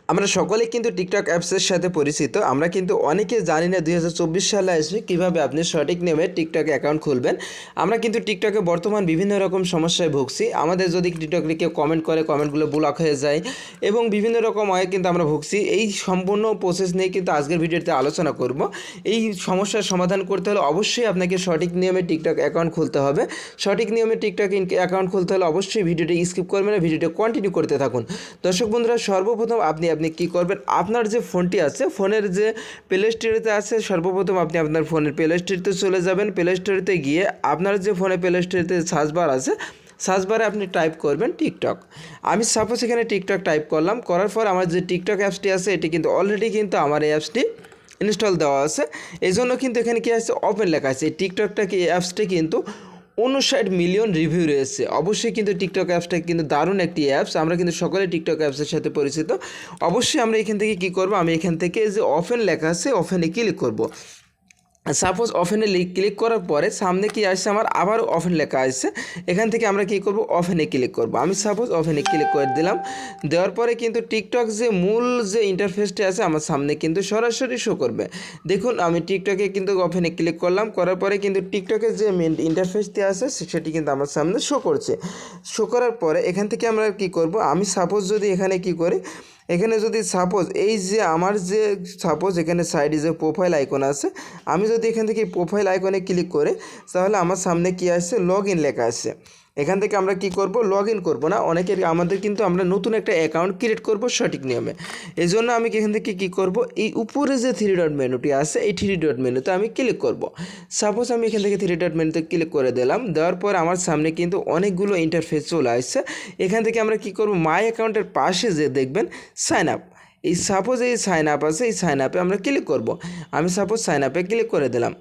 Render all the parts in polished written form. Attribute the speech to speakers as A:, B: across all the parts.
A: আমরা সকলে কিন্তু টিকটক অ্যাপসের সাথে পরিচিত। আমরা কিন্তু অনেকে জানি না 2024 সালে আসবে কীভাবে আপনি সঠিক নিয়মে টিকটক অ্যাকাউন্ট খুলবেন। আমরা কিন্তু টিকটকে বর্তমান বিভিন্ন রকম সমস্যায় ভুগছি। আমাদের যদি টিকটকে কেউ কমেন্ট করে, কমেন্টগুলো ব্লক হয়ে যায় এবং বিভিন্ন রকম হয় কিন্তু আমরা ভুগছি। এই সম্পূর্ণ প্রসেস নিয়ে কিন্তু আজকের ভিডিওতে আলোচনা করব। এই সমস্যার সমাধান করতে হলে অবশ্যই আপনাকে সঠিক নিয়মে টিকটক অ্যাকাউন্ট খুলতে হবে। সঠিক নিয়মে টিকটক অ্যাকাউন্ট খুলতে হলে অবশ্যই ভিডিওটি স্কিপ করবেন না, ভিডিওটি কন্টিনিউ করতে থাকুন। দর্শক বন্ধুরা, সর্বপ্রথম আপনি কী করবেন, আপনার যে ফোনটি আছে, ফোনের যে প্লে স্টোরেতে আছে, সর্বপ্রথম আপনি আপনার ফোনের প্লে স্টোরেতে চলে যাবেন। প্লে স্টোরেতে গিয়ে আপনার যে ফোনে প্লে স্টোরেতে সার্চ বার আছে, সার্চ বারে আপনি টাইপ করবেন টিকটক। আমি সাপোজ এখানে টিকটক টাইপ করলাম, করার পর আমার যে টিকটক অ্যাপসটি আছে এটি কিন্তু অলরেডি কিন্তু আমার এই অ্যাপসটি ইনস্টল দেওয়া আছে। এই জন্য কিন্তু এখানে কী আছে, ওপেন লেখা আছে। এই টিকটকটা কি অ্যাপসটি কিন্তু 59 মিলিয়ন রিভিউ রয়েছে। অবশ্যই কিন্তু টিকটক অ্যাপসটা কিন্তু দারুণ একটি অ্যাপস। আমরা কিন্তু সকলে টিকটক অ্যাপসের সাথে পরিচিত। অবশ্যই আমরা এখান থেকে কী করব, আমি এখান থেকে যে ওপেন লেখা আছে ওপেনে ক্লিক করব। সাপোজ ওপেনে ক্লিক করার পরে সামনে কি আসছে, আমার আবার ওপেন লেখা আসছে। এখান থেকে আমরা কী করব, ওপেনে ক্লিক করব। আমি সাপোজ ওপেনে ক্লিক করে দিলাম। দেওয়ার পরে কিন্তু টিকটক যে মূল যে ইন্টারফেসটি আছে আমার সামনে কিন্তু সরাসরি শো করবে। দেখুন, আমি টিকটকে কিন্তু ওপেনে ক্লিক করলাম, করার পরে কিন্তু টিকটকের যে মেন ইন্টারফেসটি আছে সেটি কিন্তু আমার সামনে শো করছে। শো করার পরে এখান থেকে আমরা কী করব, আমি সাপোজ যদি এখানে কী করি, এখানে যদি সাপোজ এই যে আমার যে সাপোজ এখানে সাইডে যে প্রোফাইল আইকন আছে, আমি যদি এখান থেকে প্রোফাইল আইকনে ক্লিক করে, তাহলে আমার সামনে কি আসছে, লগ ইন লেখা আছে। এখান থেকে আমরা কি করব, লগ ইন করবো না, অনেকের আমাদের কিন্তু আমরা নতুন একটা অ্যাকাউন্ট ক্রিয়েট করব সঠিক নিয়মে। এই জন্য আমি এখান থেকে কী করব, এই উপরে যে 3 ডট মেনুটি আছে এই 3 ডট মেনুতে আমি ক্লিক করব। সাপোজ আমি এখান থেকে 3 ডট মেনুতে ক্লিক করে দিলাম। দেওয়ার পর আমার সামনে কিন্তু অনেকগুলো ইন্টারফেস চলে আসছে। এখান থেকে আমরা কি করব, মাই অ্যাকাউন্টের পাশে যে দেখবেন সাইন আপ, এই সাপোজ এই সাইন আপ আছে, এই সাইন আপে আমরা ক্লিক করব। আমি সাপোজ সাইন আপে ক্লিক করে দিলাম।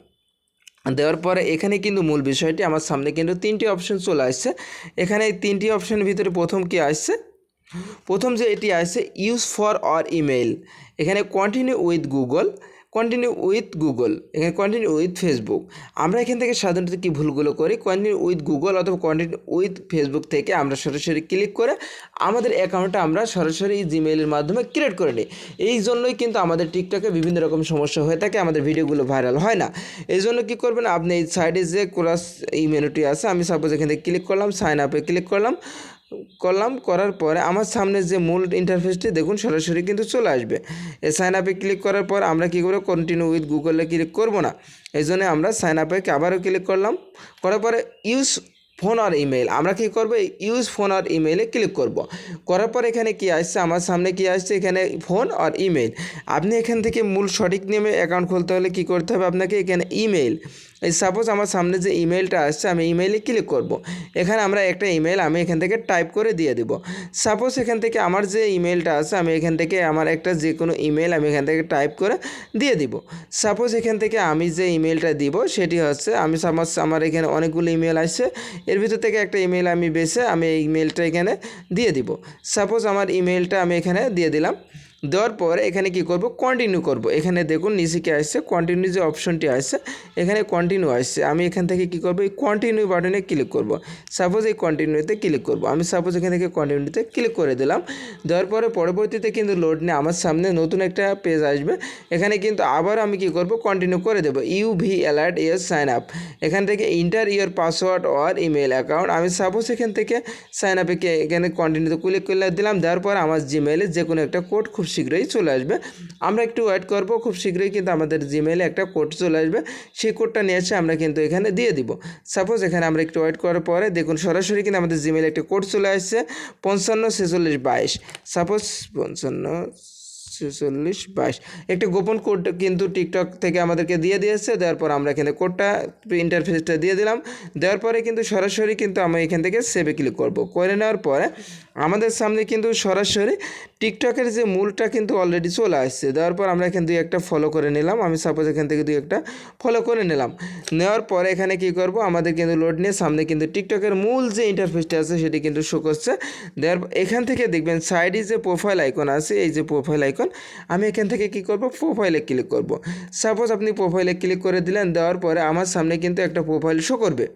A: দেওয়ার পরে এখানে কিন্তু মূল বিষয়টি আমার সামনে কিন্তু 3টি অপশন চলে আসছে। এখানে এই 3টি অপশনের ভিতরে প্রথম কি আসছে, প্রথম যে এটি আসছে ইউজ ফর অর ইমেইল, এখানে continue with Google, continue with Google, এখানে কন্টিনিউ উইথ ফেসবুক। আমরা এখান থেকে সাধারণত কী ভুলগুলো করি, কন্টিনিউ উইথ গুগল অথবা কন্টিনিউ উইথ ফেসবুক থেকে আমরা সরাসরি ক্লিক করে আমাদের অ্যাকাউন্টটা আমরা সরাসরি জিমেইলের মাধ্যমে ক্রিয়েট করে নিই। এই জন্যই কিন্তু আমাদের টিকটকে বিভিন্ন রকম সমস্যা হয়ে থাকে, আমাদের ভিডিওগুলো ভাইরাল হয় না। এই জন্য কী করবেন, আপনি এই সাইডে যে ক্রস এই মেনুটি আছে, আমি সাপোজ এখান থেকে ক্লিক করলাম, সাইন আপে ক্লিক করার পরে আমার সামনে যে মূল ইন্টারফেসটি দেখুন সরাসরি কিন্তু চলে আসবে। এই সাইন আপে ক্লিক করার পর আমরা কী করবো, কন্টিনিউ উইথ গুগলে ক্লিক করব না। এই জন্য আমরা সাইন আপে আবারও ক্লিক করলাম, করার পরে ইউজ ফোন আর ইমেল, আমরা কী করবো, ইউজ ফোন আর ইমেইলে ক্লিক করব। করার পর এখানে কি আসছে, আমার সামনে কি আসছে, এখানে ফোন আর ইমেল। আপনি এখান থেকে মূল সঠিক নিয়মে অ্যাকাউন্ট খুলতে হলে কী করতে হবে আপনাকে, এখানে ইমেল, এই সাপোজ আমার সামনে যে ইমেলটা আসছে আমি ইমেইলে ক্লিক করব। এখানে আমরা একটা ইমেল আমি এখান থেকে টাইপ করে দিয়ে দেব। সাপোজ এখান থেকে আমার যে ইমেলটা আছে আমি এখান থেকে আমার একটা যে কোনো ইমেল আমি এখান থেকে টাইপ করে দিয়ে দিব। সাপোজ এখান থেকে আমি যে ইমেলটা দিব সেটি হচ্ছে, আমি আমার এখানে অনেকগুলো ইমেল আসছে, এর ভিতর থেকে একটা ইমেল আমি বেছে আমি এই ইমেলটা এখানে দিয়ে দিব। সাপোজ আমার ইমেলটা আমি এখানে দিয়ে দিলাম। দেওয়ার পরে এখানে কি করব, কন্টিনিউ করব। এখানে দেখুন নিচে কি আসছে, কন্টিনিউ যে অপশনটি আসছে এখানে কন্টিনিউ আসছে। আমি এখান থেকে কি করব, এই কন্টিনিউ বাটনে ক্লিক করব। সাপোজ এই কন্টিনিউতে ক্লিক করব। আমি সাপোজ এখান থেকে কন্টিনিউতে ক্লিক করে দিলাম। দেওয়ার পরে পরবর্তীতে কিন্তু লোড নিয়ে আমার সামনে নতুন একটা পেজ আসবে। এখানে কিন্তু আবার আমি কি করব, কন্টিনিউ করে দেবো। ইউভি অ্যালার্ট ইউর সাইন আপ, এখান থেকে enter your password or email account. আমি সাপোজ এখান থেকে সাইন আপে এখানে কন্টিনিউতে ক্লিক করে দিলাম। দেওয়ার পর আমার জিমেইলে যে কোনো একটা কোড খুব শীঘ্রই চলে আসবে। আমরা একটু ওয়েট করব, খুব শীঘ্রই কিন্তু আমাদের জিমেইলে একটা কোড চলে আসবে। সেই কোডটা নিয়ে এসে আমরা কিন্তু এখানে দিয়ে দিব। সাপোজ এখানে আমরা একটু ওয়েট করার পরে দেখুন সরাসরি কিন্তু আমাদের জিমেইলে একটা কোড চলে আসছে 554622। সাপোজ 554622 একটা গোপন কোড কিন্তু টিকটক থেকে আমাদেরকে দিয়ে দিয়েছে। দেওয়ার পর আমরা এখানে কোডটা ইন্টারফেসটা দিয়ে দিলাম। দেওয়ার পরে কিন্তু সরাসরি কিন্তু আমি এখান থেকে সেভে ক্লিক করব। করে নেওয়ার পরে আমাদের সামনে কিন্তু সরাসরি টিকটকের যে মূলটা কিন্তু অলরেডি চলে আসছে। দেওয়ার পর আমরা এখান থেকে একটা ফলো করে নিলাম। আমি সাপোজ এখান থেকে একটা ফলো করে নিলাম। নেওয়ার পরে এখানে কি করব, আমাদের কিন্তু লোড নিয়ে সামনে কিন্তু টিকটকের মূল যে ইন্টারফেসটা আছে সেটি কিন্তু শো করছে। দেওয়ার এখান থেকে দেখবেন সাইডে যে প্রোফাইল আইকন আছে, এই যে প্রোফাইল আইকন, আমি এখান থেকে কি করব, প্রোফাইলে ক্লিক করব। সাপোজ আপনি প্রোফাইলে ক্লিক করে দিলেন। দেওয়ার পরে আমার সামনে কিন্তু একটা প্রোফাইল শো করবে।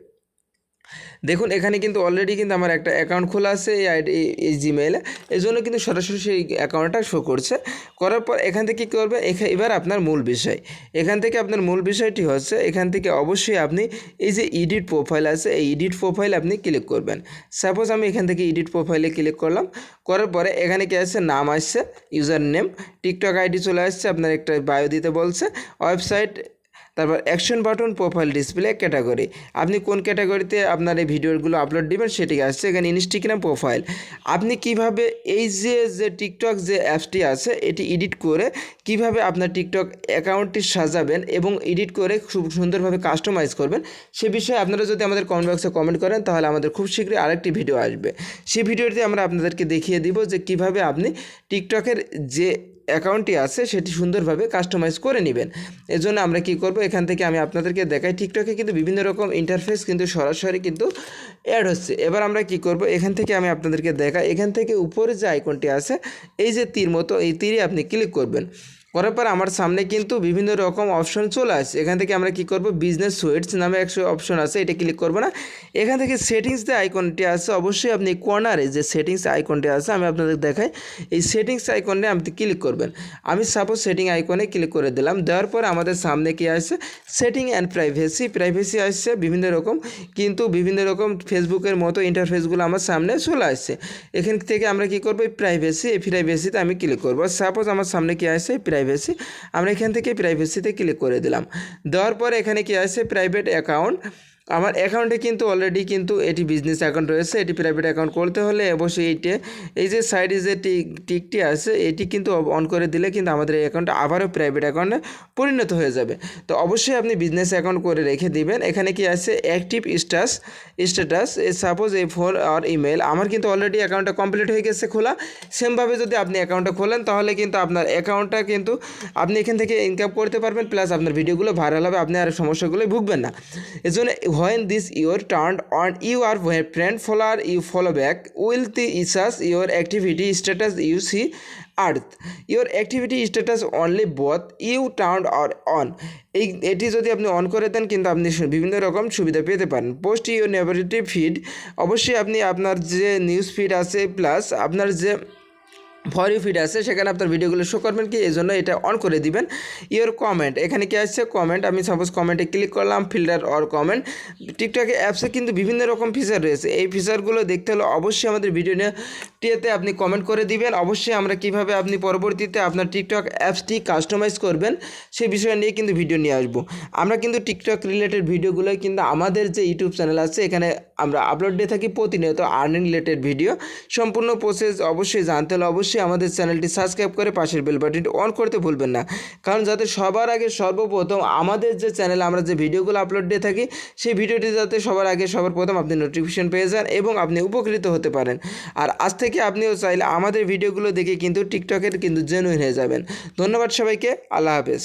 A: দেখুন এখানে কিন্তু অলরেডি কিন্তু আমার একটা অ্যাকাউন্ট খোলা আছে এই আইডি এই জিমেইলে, এই জন্য কিন্তু সরাসরি সেই অ্যাকাউন্টটা শো করছে। করার পর এখান থেকে কী করবে, এবার আপনার মূল বিষয়, এখান থেকে আপনার মূল বিষয়টি হচ্ছে এখান থেকে অবশ্যই আপনি এই যে এডিট প্রোফাইল আছে এই এডিট প্রোফাইল আপনি ক্লিক করবেন। সাপোজ আমি এখান থেকে এডিট প্রোফাইলে ক্লিক করলাম, করার পরে এখানে কি আসছে, নাম আসছে, ইউজার নেম, টিকটক আইডি চলে আসছে, আপনার একটা বায়ো দিতে বলছে, ওয়েবসাইট, তারপর action button, profile display, category, আপনি কোন ক্যাটাগরিতে আপনার এই ভিডিওগুলো আপলোড দিবেন সেটি আসছে। এখানে ইনস্টাগ্রাম প্রোফাইল, আপনি কিভাবে এই যে টিকটক যে অ্যাপসটি আছে এটি এডিট করে কিভাবে আপনার টিকটক অ্যাকাউন্টটি সাজাবেন এবং এডিট করে খুব সুন্দরভাবে কাস্টমাইজ করবেন সে বিষয়ে আপনারা যদি আমাদের কমেন্ট বক্সে কমেন্ট করেন তাহলে আমাদের খুব শীঘ্রই আরেকটি ভিডিও আসবে। সেই ভিডিওতে আমরা আপনাদেরকে দেখিয়ে দিব যে কিভাবে আপনি টিকটকের যে অ্যাকাউন্টটি আছে সেটি সুন্দরভাবে কাস্টমাইজ করে নেবেন। এজন্য আমরা কি করব, এখান থেকে আমি আপনাদেরকে দেখাই টিকটকে কিন্তু বিভিন্ন রকম ইন্টারফেস কিন্তু সরাসরি কিন্তু অ্যাড হচ্ছে। এবার আমরা কি করব, এখান থেকে আমি আপনাদেরকে দেখাই, এখান থেকে উপরে যে আইকনটি আছে এই যে তীর মতো এই তীরে আপনি ক্লিক করবেন। করার পর আমার সামনে কিন্তু বিভিন্ন রকম অপশন চলে আসছে। এখান থেকে আমরা কি করব, বিজনেস সুইটস নামে একটা অপশন আছে, এটা ক্লিক করব না। এখান থেকে সেটিংস যে আইকনটি আছে অবশ্যই আপনি কর্নারে যে সেটিংস আইকনটি আছে আমি আপনাদের দেখাই, এই সেটিংস আইকনে আপনি ক্লিক করবেন। আমি সাপোজ সেটিং আইকনে ক্লিক করে দিলাম, দেওয়ার পর আমাদের সামনে কি আসছে, সেটিং অ্যান্ড প্রাইভেসি আসছে বিভিন্ন রকম, কিন্তু বিভিন্ন রকম ফেসবুকের মতো ইন্টারফেসগুলো আমার সামনে চলে আসছে। এখান থেকে আমরা কি করব, এই প্রাইভেসিতে আমি ক্লিক করব। সাপোজ আমার সামনে কি আসছে, প্রাইভেসি, আমরা এখান থেকে প্রাইভেসিতে ক্লিক করে দিলাম। দেওয়ার পর এখানে কি আছে, প্রাইভেট অ্যাকাউন্ট, আমার অ্যাকাউন্টে কিন্তু অলরেডি কিন্তু এটি বিজনেস অ্যাকাউন্ট রয়েছে, এটি প্রাইভেট অ্যাকাউন্ট করতে হলে অবশ্যই এই যে সাইডে যে টিকটি আছে এটি কিন্তু অন করে দিলে কিন্তু আমাদের এই অ্যাকাউন্টটা আবারও প্রাইভেট অ্যাকাউন্টে পরিণত হয়ে যাবে। তো অবশ্যই আপনি বিজনেস অ্যাকাউন্ট করে রেখে দিবেন। এখানে কি আছে, অ্যাক্টিভ স্ট্যাটাস, সাপোজ এই ফোন আর ইমেল, আমার কিন্তু অলরেডি অ্যাকাউন্টটা কমপ্লিট হয়ে গেছে খোলা। সেমভাবে যদি আপনি অ্যাকাউন্টটা খোলেন তাহলে কিন্তু আপনার অ্যাকাউন্টটা কিন্তু আপনি এখান থেকে ইনকাম করতে পারবেন, প্লাস আপনার ভিডিওগুলো ভাইরাল হবে, আপনি আর সমস্যাগুলোই ভুগবেন না। এজন্য when this your turned on, you are friend follower, you follow back will the issues your activity status you see earth your activity status only both you turned or on, এটি যদি আপনি on করে দেন কিন্তু আপনি বিভিন্ন রকম সুবিধা পেতে পারেন। পোস্ট ইউর নেভারেটিভ ফিড, অবশ্যই আপনি আপনার যে নিউজ ফিড আছে প্লাস আপনার যে ফর ইউ ফিড আছে সেখানে আপনার ভিডিওগুলো শো করবেন কি, এই জন্য এটা অন করে দিবেন। ইওর কমেন্ট, এখানে কি আসছে কমেন্ট, আমি সাপোজ কমেন্টে ক্লিক করলাম, ফিল্টার অর কমেন্ট। টিকটকে অ্যাপসে কিন্তু বিভিন্ন রকম ফিচার রয়েছে, এই ফিচারগুলো দেখতে হলে অবশ্যই আমাদের ভিডিওটিতে আপনি কমেন্ট করে দিবেন। অবশ্যই আমরা কিভাবে আপনি পরবর্তীতে আপনার টিকটক অ্যাপসটি কাস্টমাইজ করবেন সেই বিষয় নিয়ে কিন্তু ভিডিও নিয়ে আসবো। আমরা কিন্তু টিকটক রিলেটেড ভিডিওগুলো কিন্তু আমাদের যে ইউটিউব চ্যানেল আছে এখানে আমরা আপলোড দিয়ে থাকি প্রতিনিয়ত আর্নিং রিলেটেড ভিডিও। সম্পূর্ণ প্রসেস অবশ্যই জানতে হলে অবশ্যই আমাদের চ্যানেলটি সাবস্ক্রাইব করে পাশের বেল বাটনটি অন করতে ভুলবেন না, কারণ যাতে সবার আগে সর্বপ্রথম আমাদের যে চ্যানেলে আমরা যে ভিডিওগুলো আপলোড দিয়ে থাকি সেই ভিডিওটি যাতে সবার আগে সবার প্রথম আপনি নোটিফিকেশন পেয়ে যান এবং আপনি উপকৃত হতে পারেন। আর আজ থেকে আপনিও চাইলে আমাদের ভিডিওগুলো দেখে কিন্তু টিকটকের কিন্তু জেনুইন হয়ে যাবেন। ধন্যবাদ সবাইকে, আল্লাহ হাফেজ।